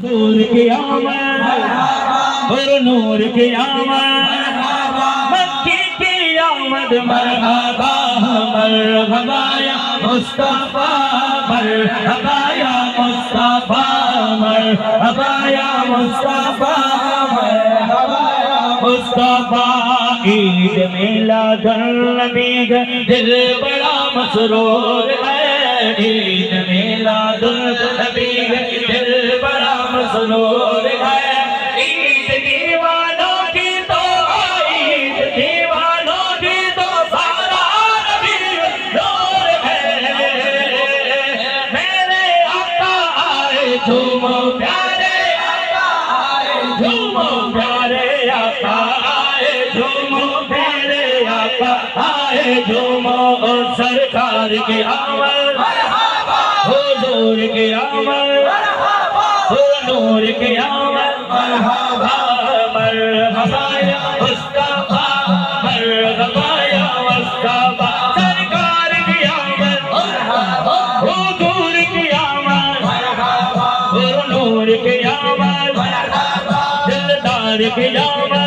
نور کی آمد اور نور کی آمد مکی کی آمد مرحبا مرحبا یا مصطفیٰ مرحبا یا مصطفیٰ مرحبا یا مصطفیٰ مرحبا یا مصطفیٰ عید میلاد النبی کا دل بڑا مسرور ہے عید میلاد النبی کا دل بڑا مسرور ہے عید دیوانوں کی تو عید دیوانوں کی تو سارا نبی نور ہے میرے آقا آئے جھومو پیارے آقا آئے جھومو پیارے آقا آئے جھومو پیارے آقا آئے جھومو سرکار کی آمد حضور کی آمد نور کی آمد مرحبا مرحبا یا مصطفیٰ مرحبا یا مصطفیٰ سرکار کی آمد حضور کی آمد نور کی آمد دلدار کی آمد